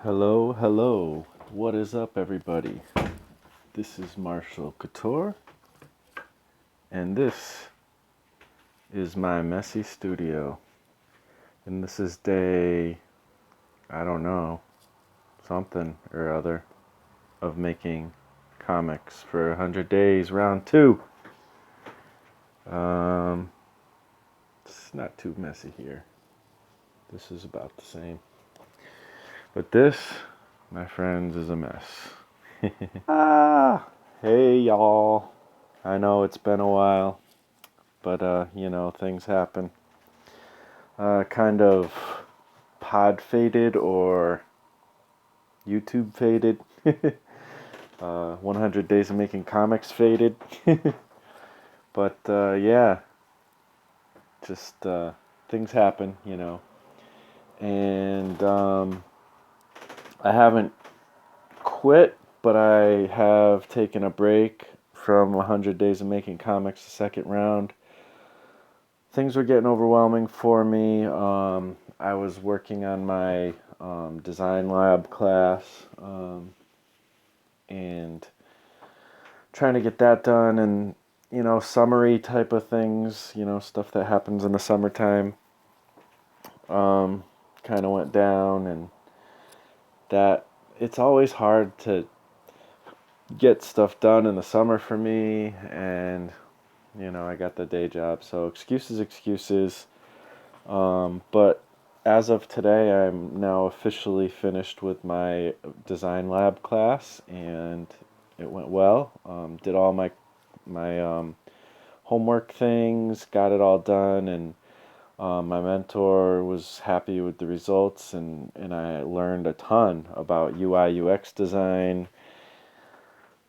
Hello, hello. What is up, everybody? This is Marshall Couture, and this is my messy studio. And this is day, I don't know, something or other of making comics for 100 days, round two. It's not too messy here. This is about the same. But this, my friends, is a mess. Hey, y'all. I know it's been a while, but things happen. Kind of pod faded or YouTube faded. 100 Days of Making Comics faded. But yeah, just things happen. And I haven't quit, but I have taken a break from 100 Days of Making Comics, the second round. Things were getting overwhelming for me. I was working on my design lab class and trying to get that done, and summary type of things, stuff that happens in the summertime kind of went down, and that it's always hard to get stuff done in the summer for me, and I got the day job, so excuses. But as of today, I'm now officially finished with my design lab class, and it went well. Did all my homework things, got it all done, and my mentor was happy with the results, and I learned a ton about UI UX design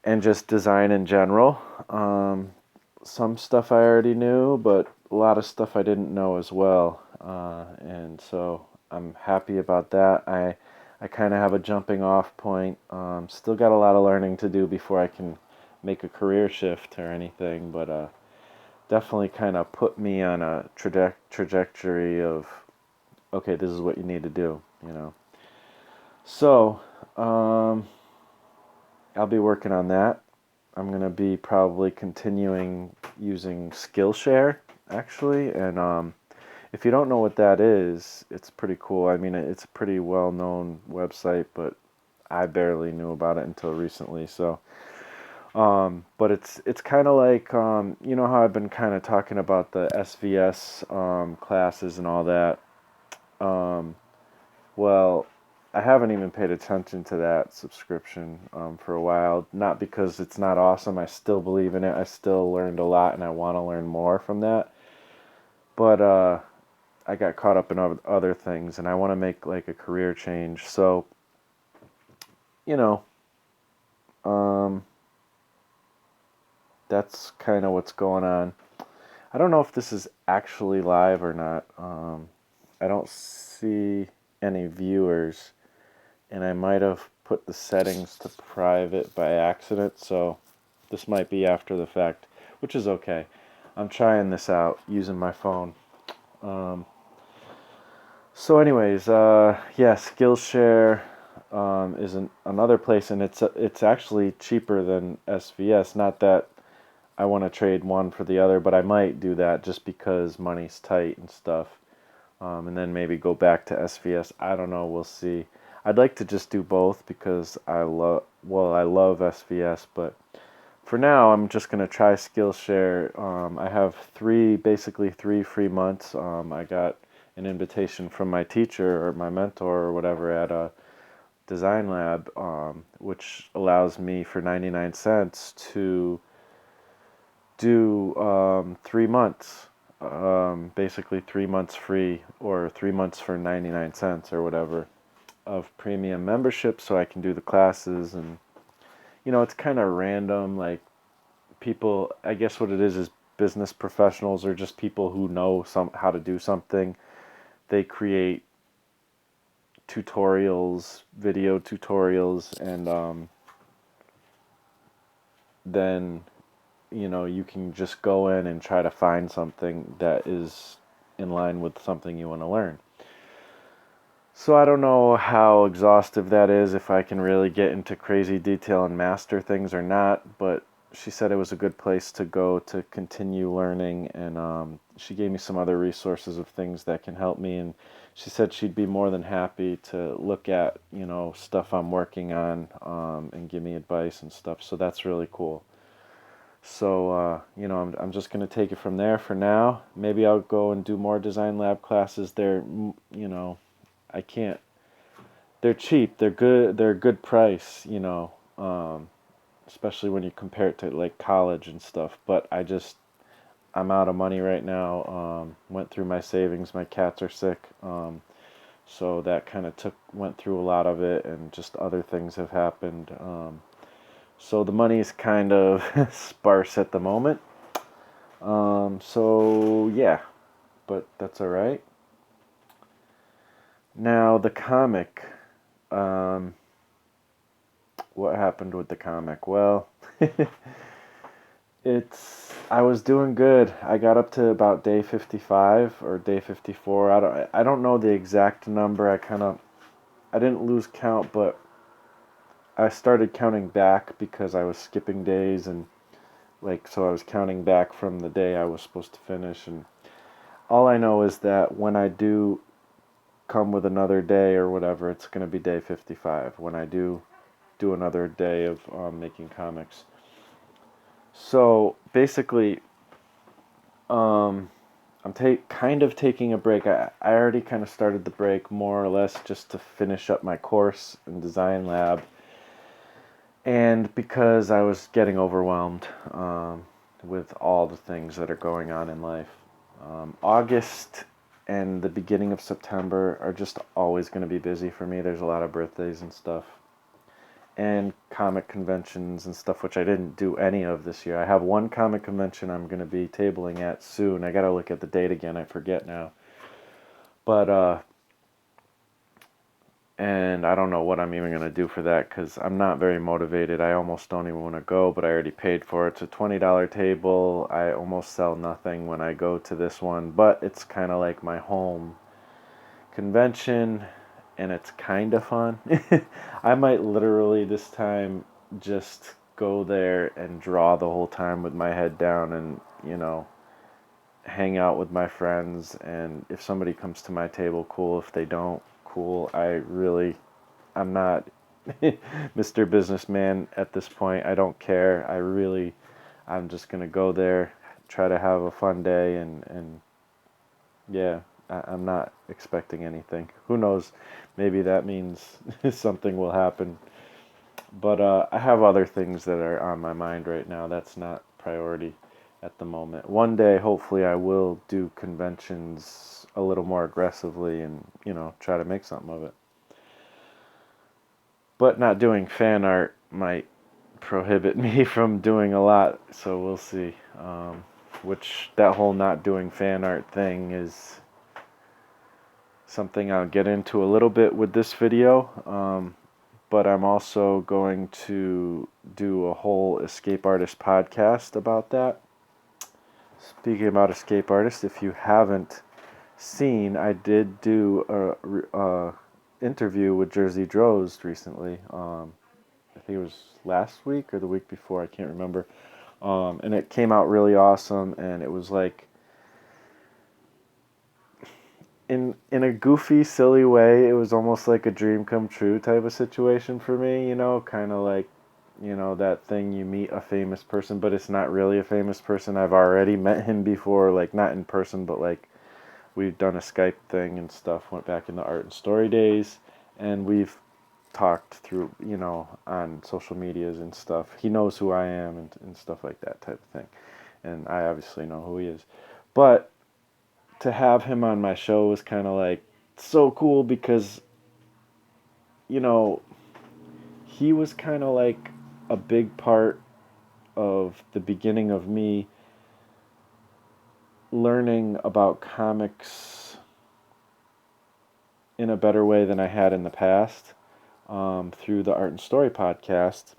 and just design in general. Some stuff I already knew, but a lot of stuff I didn't know as well. And so I'm happy about that. I kind of have a jumping off point. Still got a lot of learning to do before I can make a career shift or anything, but definitely kind of put me on a trajectory of, okay, this is what you need to do. So I'll be working on that. I'm going to be probably continuing using Skillshare, actually. And if you don't know what that is, it's pretty cool. I mean, it's a pretty well-known website, but I barely knew about it until recently. So, but it's kind of like, how I've been kind of talking about the SVS classes and all that. Well, I haven't even paid attention to that subscription for a while. Not because it's not awesome. I still believe in it. I still learned a lot, and I want to learn more from that. But I got caught up in other things, and I want to make like a career change. So, you know, um, that's kind of what's going on. I don't know if this is actually live or not. I don't see any viewers, and I might have put the settings to private by accident, so this might be after the fact, which is okay. I'm trying this out using my phone. So anyways, yeah, Skillshare is another place, and it's actually cheaper than SVS. Not that I want to trade one for the other, but I might do that just because money's tight and stuff. And then maybe go back to SVS. I don't know. We'll see. I'd like to just do both because I love SVS, but for now, I'm just gonna try Skillshare. I have basically three free months. I got an invitation from my teacher or my mentor or whatever at a design lab, which allows me for 99 cents to do 3 months. Basically 3 months free or 3 months for 99 cents or whatever of premium membership, so I can do the classes. And it's kind of random, like people, I guess what it is business professionals or just people who know how to do something. They create tutorials, video tutorials, and then you can just go in and try to find something that is in line with something you want to learn. So I don't know how exhaustive that is, if I can really get into crazy detail and master things or not, but she said it was a good place to go to continue learning, and she gave me some other resources of things that can help me, and she said she'd be more than happy to look at, stuff I'm working on, and give me advice and stuff, so that's really cool. So, I'm just going to take it from there for now. Maybe I'll go and do more design lab classes there. I can't, they're cheap. They're good. They're a good price, especially when you compare it to like college and stuff. But I'm out of money right now. Went through my savings. My cats are sick. So that kind of went through a lot of it, and just other things have happened. So the money is kind of sparse at the moment. So yeah, but that's all right. Now the comic. Um, what happened with the comic? Well, I was doing good. I got up to about day 55 or day 54. I don't know the exact number. I didn't lose count, but I started counting back because I was skipping days, and like, so I was counting back from the day I was supposed to finish, and all I know is that when I do come with another day or whatever, it's going to be day 55 when I do another day of making comics. So basically, um, kind of taking a break. I already kind of started the break more or less just to finish up my course in design lab, and because I was getting overwhelmed with all the things that are going on in life. August and the beginning of September are just always going to be busy for me. There's a lot of birthdays and stuff, and comic conventions and stuff, which I didn't do any of this year. I have one comic convention I'm going to be tabling at soon. I got to look at the date again. I forget now. But and I don't know what I'm even going to do for that because I'm not very motivated. I almost don't even want to go, but I already paid for it. It's a $20 table. I almost sell nothing when I go to this one, but it's kind of like my home convention, and it's kind of fun. I might literally this time just go there and draw the whole time with my head down, and hang out with my friends, and if somebody comes to my table, cool. If they don't, cool. I'm not Mr. Businessman at this point. I don't care. I'm just going to go there, try to have a fun day, and yeah, I'm not expecting anything. Who knows? Maybe that means something will happen. But I have other things that are on my mind right now. That's not priority at the moment. One day, hopefully, I will do conventions a little more aggressively, and, try to make something of it. But not doing fan art might prohibit me from doing a lot, so we'll see. Which, that whole not doing fan art thing is something I'll get into a little bit with this video. But I'm also going to do a whole escape artist podcast about that. Speaking about escape artists, if you haven't seen, I did do a interview with Jersey Droz recently. I think it was last week or the week before, I can't remember. And it came out really awesome, and it was like, in a goofy, silly way, it was almost like a dream come true type of situation for me, kind of like, that thing, you meet a famous person, but it's not really a famous person. I've already met him before, like, not in person, but like, we've done a Skype thing and stuff, went back in the art and story days, and we've talked through, on social medias and stuff. He knows who I am, and stuff like that type of thing. And I obviously know who he is. But to have him on my show was kind of like so cool because, you know, he was kind of like a big part of the beginning of me learning about comics in a better way than I had in the past, through the Art and Story podcast.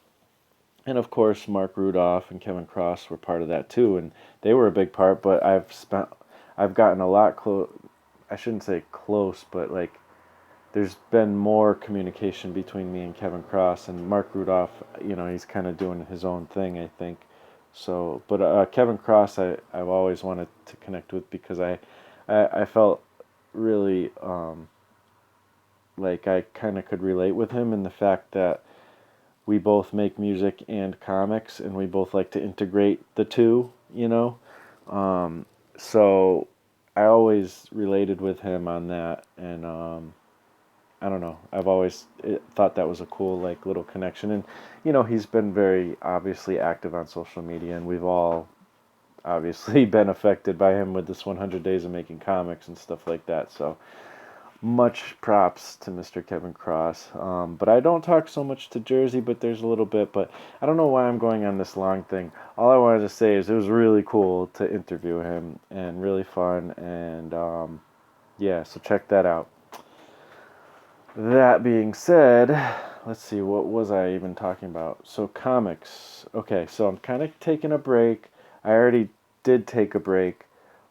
And of course, Mark Rudolph and Kevin Cross were part of that too, and they were a big part. But I've gotten a lot close. I shouldn't say close, but like there's been more communication between me and Kevin Cross, and Mark Rudolph, he's kind of doing his own thing, I think. So, but Kevin Cross, I've always wanted to connect with because I felt really like I kind of could relate with him in the fact that we both make music and comics, and we both like to integrate the two. So I always related with him on that, and I don't know. I've always thought that was a cool like little connection, and he's been very obviously active on social media, and we've all obviously been affected by him with this 100 days of making comics and stuff like that. So much props to Mr. Kevin Cross. But I don't talk so much to Jersey, but there's a little bit. But I don't know why I'm going on this long thing. All I wanted to say is it was really cool to interview him and really fun. And yeah, so check that out. That being said, let's see, what was I even talking about? So comics. Okay, so I'm kind of taking a break. I already did take a break.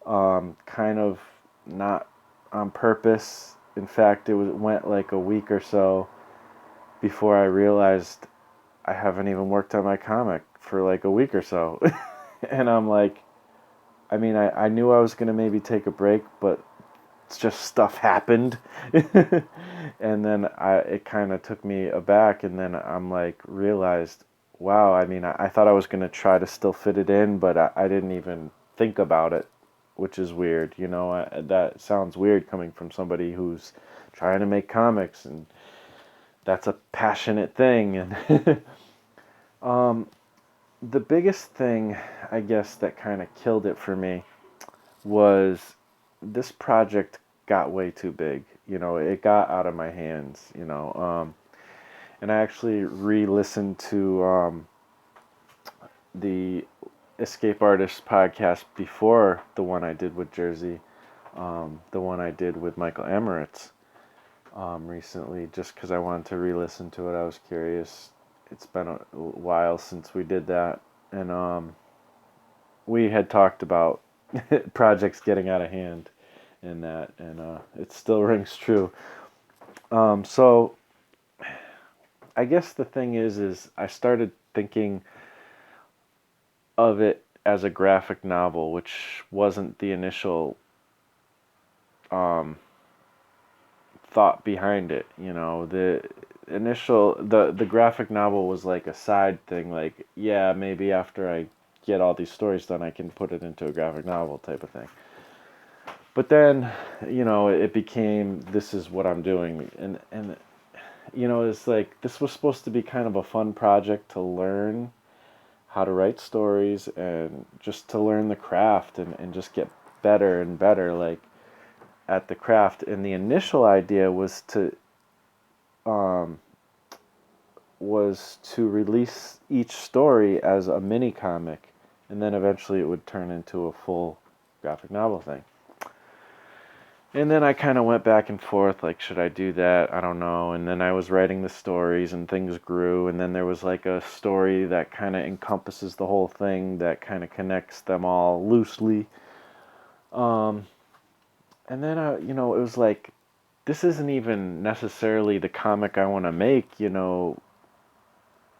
Kind of not on purpose. In fact, went like a week or so before I realized I haven't even worked on my comic for like a week or so. And I'm like, I mean, I knew I was going to maybe take a break, but it's just stuff happened. And then it kind of took me aback, and then I'm like, realized, wow, I mean, I thought I was going to try to still fit it in, but I didn't even think about it, which is weird. That sounds weird coming from somebody who's trying to make comics, and that's a passionate thing. And the biggest thing, I guess, that kind of killed it for me was this project got way too big. It got out of my hands. And I actually re-listened to the Escape Artists podcast before the one I did with Jersey, the one I did with Michael Emmerich recently, just because I wanted to re-listen to it. I was curious. It's been a while since we did that, and we had talked about projects getting out of hand and that, and it still rings true. So I guess the thing is I started thinking of it as a graphic novel, which wasn't the initial thought behind it. The graphic novel was like a side thing. Like, yeah, maybe after I get all these stories done, I can put it into a graphic novel type of thing. But then, it became, this is what I'm doing, and it's like this was supposed to be kind of a fun project to learn how to write stories and just to learn the craft and just get better and better like at the craft. And the initial idea um, was to release each story as a mini comic, and then eventually it would turn into a full graphic novel thing. And then I kind of went back and forth, like, should I do that? I don't know. And then I was writing the stories, and things grew. And then there was like a story that kind of encompasses the whole thing, that kind of connects them all loosely. And then, it was like, this isn't even necessarily the comic I want to make,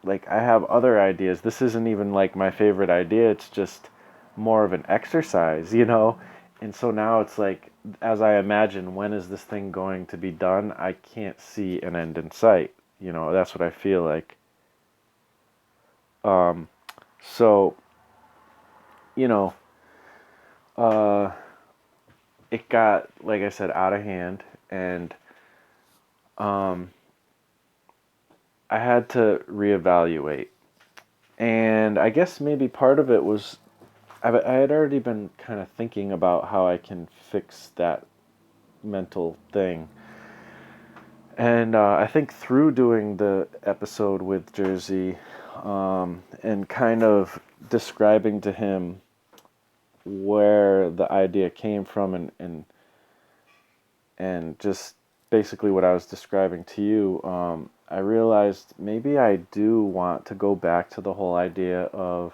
Like, I have other ideas. This isn't even like my favorite idea. It's just more of an exercise, And so now it's like, as I imagine, when is this thing going to be done? I can't see an end in sight. That's what I feel like. So, you know, uh, it got, like I said, out of hand, and um, I had to reevaluate. And I guess maybe part of it was I had already been kind of thinking about how I can fix that mental thing. And I think through doing the episode with Jersey and kind of describing to him where the idea came from and just basically what I was describing to you, I realized maybe I do want to go back to the whole idea of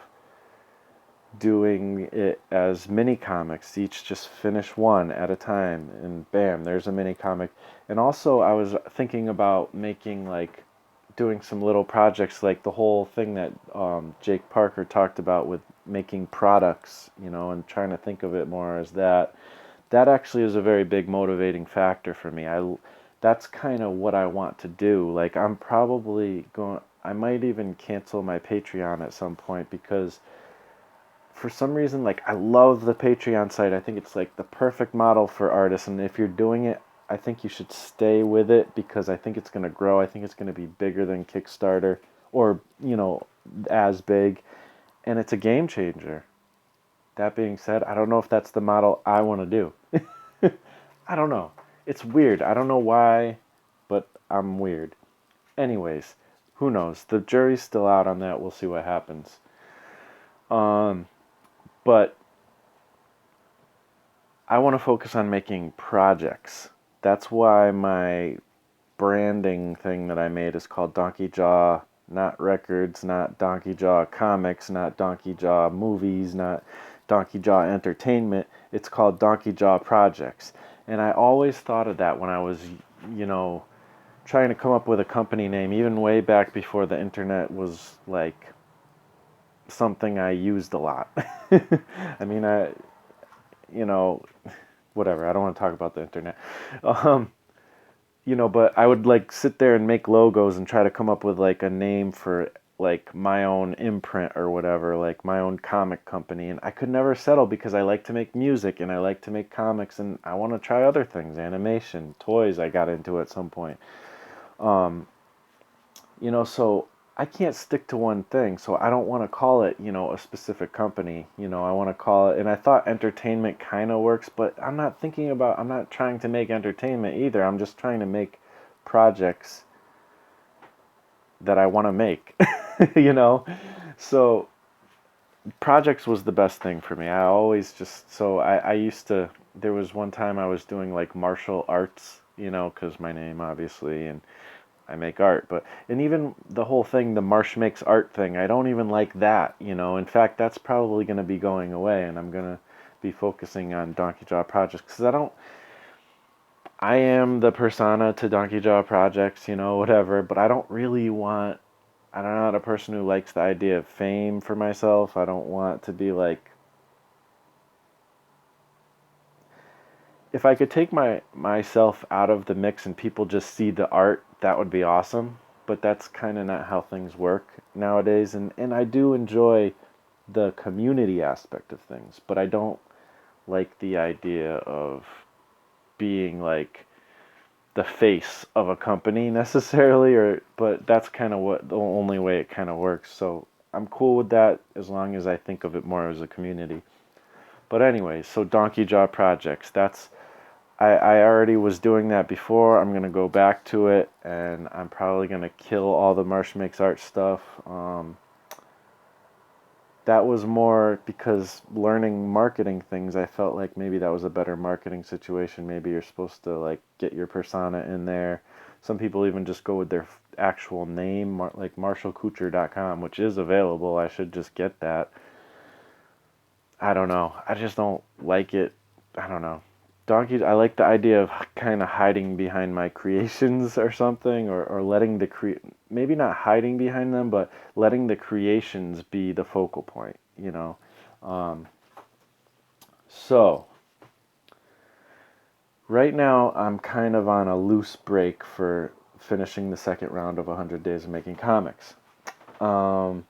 doing it as mini comics, each just finish one at a time, and bam, there's a mini comic. And also, I was thinking about making like doing some little projects, like the whole thing that Jake Parker talked about with making products, and trying to think of it more as that. That actually is a very big motivating factor for me. That's kind of what I want to do. Like I'm probably going. I might even cancel my Patreon at some point because for some reason, like I love the Patreon site. I think it's like the perfect model for artists, and if you're doing it, I think you should stay with it because I think it's going to grow. I think it's going to be bigger than Kickstarter or, as big, and it's a game changer. That being said, I don't know if that's the model I want to do. I don't know. It's weird. I don't know why, but I'm weird. Anyways, who knows? The jury's still out on that. We'll see what happens. But I want to focus on making projects. That's why my branding thing that I made is called Donkey Jaw, not records, not Donkey Jaw comics, not Donkey Jaw movies, not Donkey Jaw entertainment. It's called Donkey Jaw projects. And I always thought of that when I was, you know, trying to come up with a company name, even way back before the internet was like something I used a lot. I mean, you know, whatever. I don't want to talk about the internet. Um, but I would like sit there and make logos and try to come up with like a name for like my own imprint or whatever, like my own comic company. And I could never settle because I like to make music and I like to make comics and I want to try other things, animation, toys I got into at some point. So I can't stick to one thing. So I don't want to call it, a specific company. I want to call it, and I thought entertainment kind of works, but I'm not trying to make entertainment either. I'm just trying to make projects that I want to make, you know? So projects was the best thing for me. I always I used to, there was one time I was doing like martial arts, because my name obviously, and I make art, and even the whole thing, the Marsh makes art thing, I don't even like that, In fact, that's probably going to be going away, and I'm going to be focusing on Donkey Jaw projects because I am the persona to Donkey Jaw projects, whatever, but I'm not a person who likes the idea of fame for myself. I don't want to be like, if I could take myself out of the mix and people just see the art, that would be awesome. But that's kind of not how things work nowadays. And I do enjoy the community aspect of things, but I don't like the idea of being like the face of a company necessarily, but that's kind of what the only way it kind of works. So I'm cool with that as long as I think of it more as a community. But anyway, so Donkey Jaw Projects, I already was doing that before. I'm gonna go back to it, and I'm probably gonna kill all the Marsh Makes Art stuff. That was more because learning marketing things, I felt like maybe that was a better marketing situation. Maybe you're supposed to like get your persona in there. Some people even just go with their actual name, like marshallcouture.com, which is available. I should just get that. I don't know. I just don't like it. I don't know. Donkeys, I like the idea of kind of hiding behind my creations or something, or letting maybe not hiding behind them, but letting the creations be the focal point. Um, so, right now, I'm kind of on a loose break for finishing the second round of 100 Days of Making Comics. Um,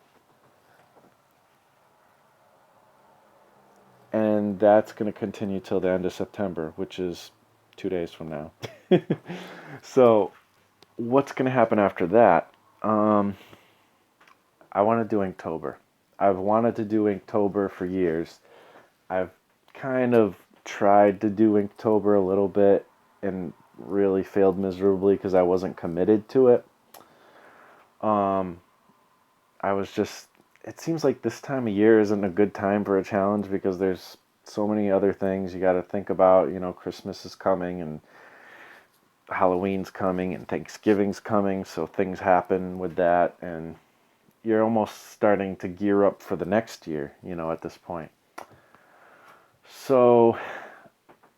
and that's going to continue till the end of September, which is 2 days from now. So, what's going to happen after that? I want to do Inktober. I've wanted to do Inktober for years. I've kind of tried to do Inktober a little bit and really failed miserably because I wasn't committed to it. I was just, it seems like this time of year isn't a good time for a challenge because there's so many other things you got to think about. Christmas is coming and Halloween's coming and Thanksgiving's coming, so things happen with that, and you're almost starting to gear up for the next year, at this point. So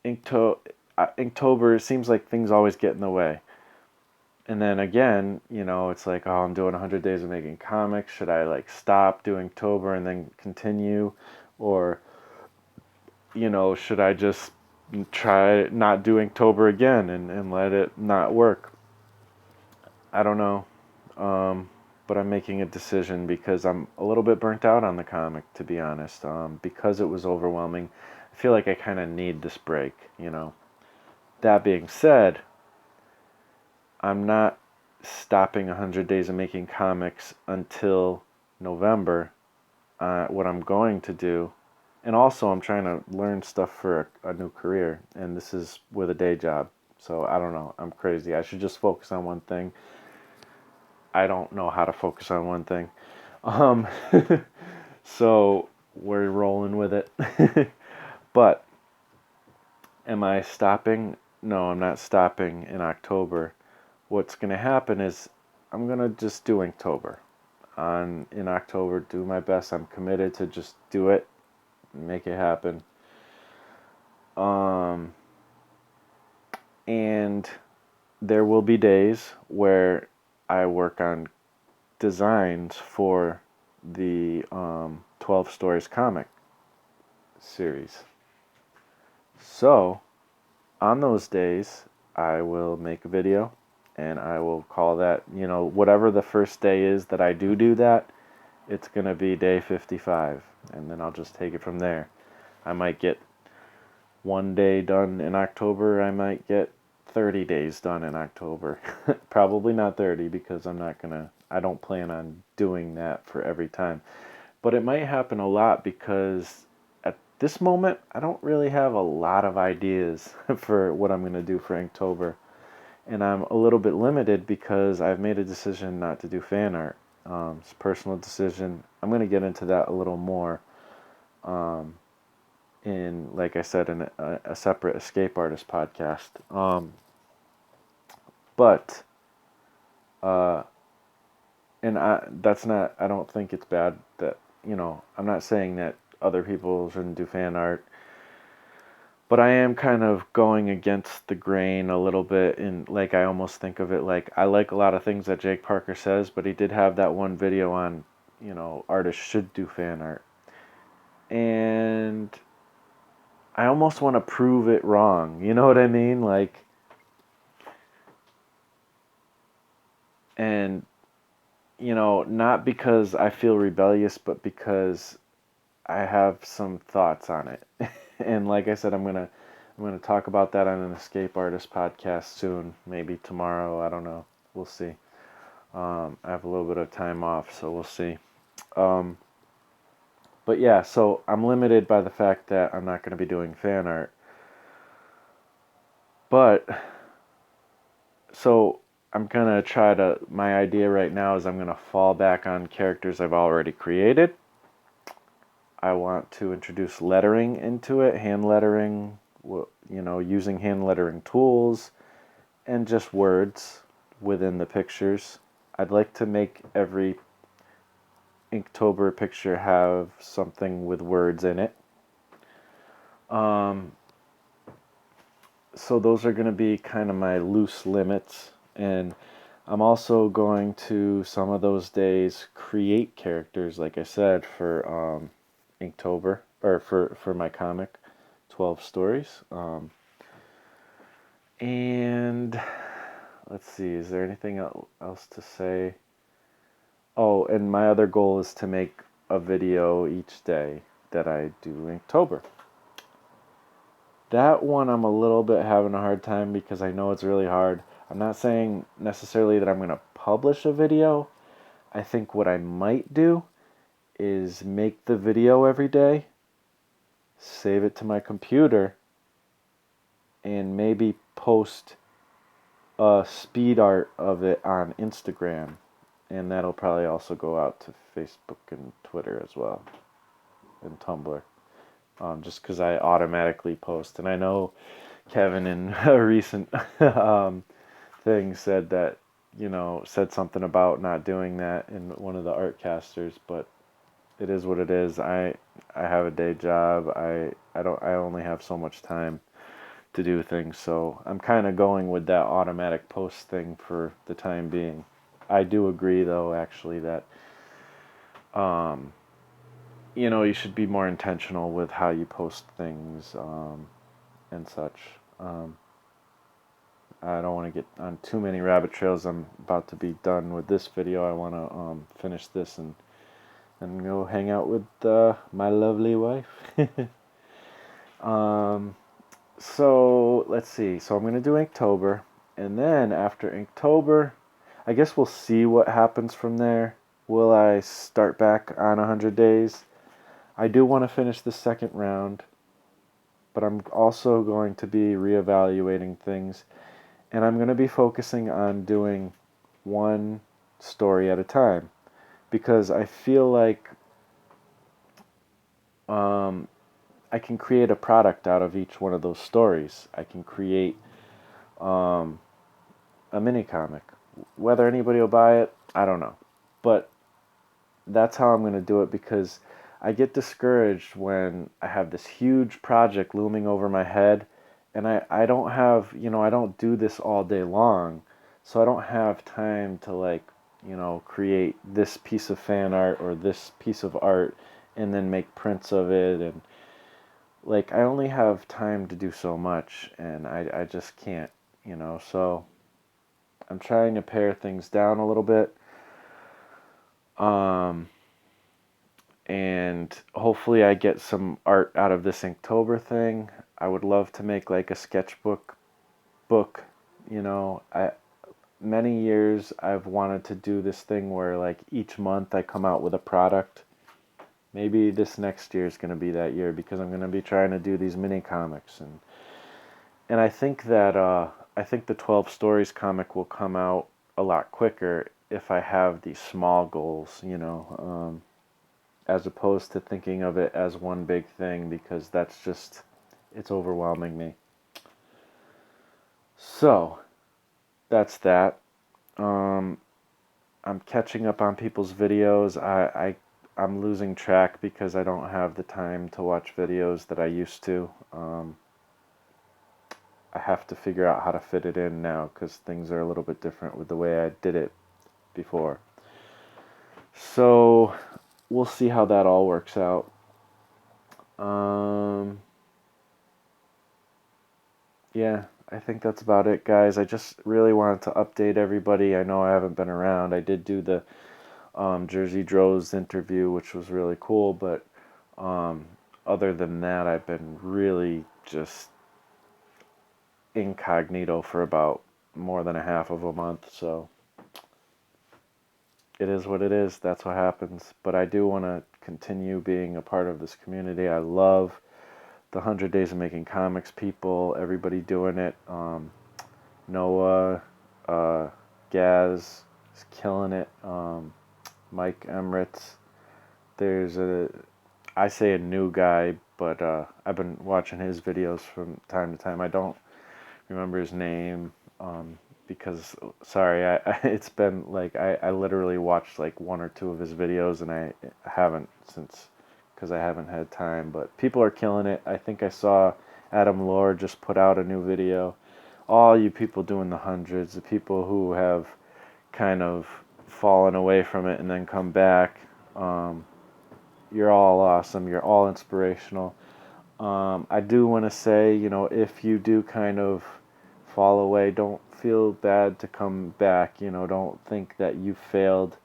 Inktober, it seems like things always get in the way. And then again, it's like, oh, I'm doing 100 days of making comics. Should I like stop doing Inktober and then continue? Or, should I just try not doing Inktober again and let it not work? I don't know. But I'm making a decision because I'm a little bit burnt out on the comic, to be honest. Because it was overwhelming, I feel like I kind of need this break. That being said, I'm not stopping 100 days of making comics until November. What I'm going to do, and also I'm trying to learn stuff for a new career, and this is with a day job. So I don't know. I'm crazy. I should just focus on one thing. I don't know how to focus on one thing. Um, so we're rolling with it. But am I stopping? No, I'm not stopping in October. What's going to happen is I'm going to just do Inktober. In October, do my best. I'm committed to just do it, make it happen. And there will be days where I work on designs for the 12 Stories comic series. So, on those days, I will make a video and I will call that, whatever the first day is that I do that, it's going to be day 55. And then I'll just take it from there. I might get one day done in October. I might get 30 days done in October. Probably not 30 because I don't plan on doing that for every time. But it might happen a lot because at this moment, I don't really have a lot of ideas for what I'm going to do for Inktober. And I'm a little bit limited because I've made a decision not to do fan art. It's a personal decision. I'm going to get into that a little more like I said, in a separate Escape Artist podcast. But, and I don't think it's bad that, I'm not saying that other people shouldn't do fan art, but I am kind of going against the grain a little bit, and like I almost think of it like I like a lot of things that Jake Parker says, but he did have that one video on, artists should do fan art. And I almost want to prove it wrong. You know what I mean? Like, and not because I feel rebellious, but because I have some thoughts on it. And like I said, I'm gonna talk about that on an Escape Artist podcast soon, maybe tomorrow. I don't know. We'll see. I have a little bit of time off, so we'll see. But yeah, so I'm limited by the fact that I'm not going to be doing fan art. But so I'm gonna try to. My idea right now is I'm gonna fall back on characters I've already created. I want to introduce lettering into it, hand lettering, using hand lettering tools, and just words within the pictures. I'd like to make every Inktober picture have something with words in it. So those are going to be kind of my loose limits, and I'm also going to some of those days create characters, like I said, for Inktober, or for my comic, 12 Stories. And let's see, is there anything else to say? Oh, and my other goal is to make a video each day that I do Inktober. That one I'm a little bit having a hard time because I know it's really hard. I'm not saying necessarily that I'm going to publish a video. I think what I might do is make the video every day, save it to my computer, and maybe post a speed art of it on Instagram. And that'll probably also go out to Facebook and Twitter as well, and Tumblr. Just because I automatically post. And I know Kevin in a recent thing said that said something about not doing that in one of the art casters, but it is what it is. I have a day job. I only have so much time to do things, so I'm kind of going with that automatic post thing for the time being. I do agree though actually that um you should be more intentional with how you post things and such. Um, I don't want to get on too many rabbit trails. I'm about to be done with this video. I want to finish this and go hang out with my lovely wife. um, so let's see. So I'm going to do Inktober. And then after Inktober, I guess we'll see what happens from there. Will I start back on 100 days? I do want to finish the second round, but I'm also going to be reevaluating things. And I'm going to be focusing on doing one story at a time because I feel like um, I can create a product out of each one of those stories. I can create um, a mini comic. Whether anybody will buy it, I don't know. But that's how I'm going to do it because I get discouraged when I have this huge project looming over my head and I don't have, I don't do this all day long. So I don't have time to create this piece of fan art or this piece of art and then make prints of it. And I only have time to do so much and I just can't. So I'm trying to pare things down a little bit. Um, and hopefully I get some art out of this Inktober thing. I would love to make like a sketchbook book. I many years I've wanted to do this thing where like each month I come out with a product. Maybe this next year is going to be that year because I'm going to be trying to do these mini comics and I think that I think the 12 stories comic will come out a lot quicker if I have these small goals, as opposed to thinking of it as one big thing because it's overwhelming me. So, that's that. Um, I'm catching up on people's videos. I'm losing track because I don't have the time to watch videos that I used to. I have to figure out how to fit it in now because things are a little bit different with the way I did it before. So, we'll see how that all works out. Yeah, I think that's about it, guys. I just really wanted to update everybody. I know I haven't been around. I did do the Jersey Droz interview, which was really cool, but um, other than that, I've been really just incognito for about more than a half of a month, so it is what it is. That's what happens. But I do want to continue being a part of this community. I love the 100 Days of Making Comics people, everybody doing it. Noah, uh, Gaz is killing it. Mike Emirates. I say a new guy, but I've been watching his videos from time to time. I don't remember his name because, sorry, it's been like I literally watched like one or two of his videos and I haven't since because I haven't had time. But people are killing it. I think I saw Adam Lord just put out a new video. All you people doing the hundreds, the people who have kind of fallen away from it and then come back. You're all awesome. You're all inspirational. I do want to say, if you do kind of fall away, don't feel bad to come back. Don't think that you failed.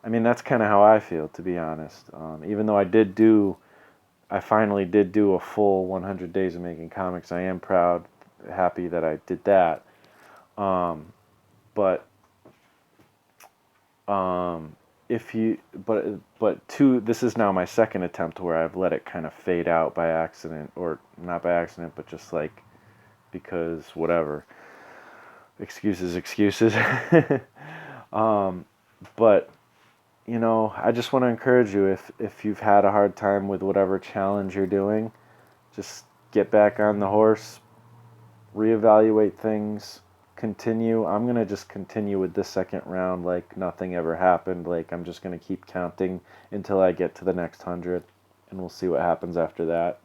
I mean, that's kind of how I feel, to be honest. Even though I finally did do a full 100 days of making comics, I am proud, happy that I did that. But if you but two this is now my second attempt where I've let it kind of fade out by accident, or not by accident but just like because whatever, excuses. But I just want to encourage you, if you've had a hard time with whatever challenge you're doing, just get back on the horse, reevaluate things, continue. I'm going to just continue with the second round like nothing ever happened. Like I'm just going to keep counting until I get to the next 100, and we'll see what happens after that.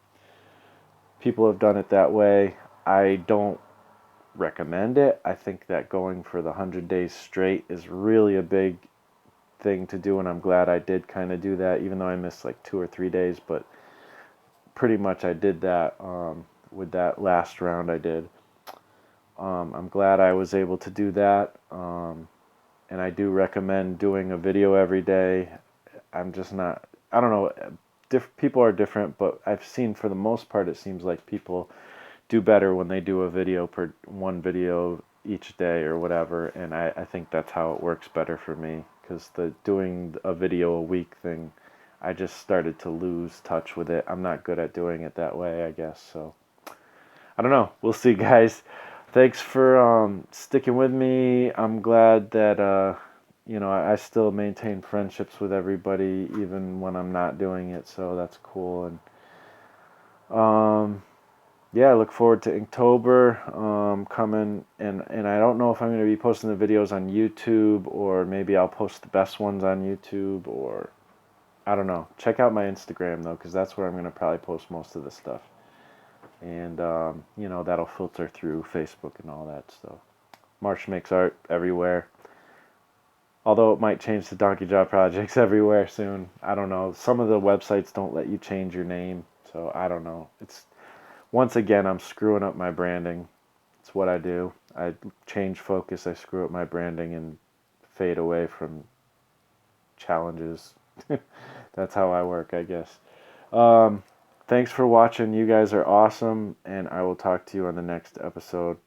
People have done it that way. I don't recommend it. I think that going for the 100 days straight is really a big thing to do, and I'm glad I did kind of do that, even though I missed like 2 or 3 days, but pretty much I did that with that last round I did. I'm glad I was able to do that, and I do recommend doing a video every day. I'm just not, I don't know, people are different, but I've seen for the most part it seems like people do better when they do a video per one video each day or whatever, and I think that's how it works better for me, because the doing a video a week thing, I just started to lose touch with it. I'm not good at doing it that way, I guess. So I don't know. We'll see, guys. Thanks for sticking with me. I'm glad that I still maintain friendships with everybody even when I'm not doing it. So that's cool. And yeah, I look forward to Inktober coming. And I don't know if I'm going to be posting the videos on YouTube, or maybe I'll post the best ones on YouTube, or I don't know. Check out my Instagram though, because that's where I'm going to probably post most of the stuff. And that'll filter through Facebook and all that stuff. Marsh Makes Art everywhere. Although it might change to Donkey Jaw Projects everywhere soon. I don't know. Some of the websites don't let you change your name, so I don't know. It's once again, I'm screwing up my branding. It's what I do. I change focus, I screw up my branding, and fade away from challenges. That's how I work, I guess. Thanks for watching. You guys are awesome, and I will talk to you on the next episode.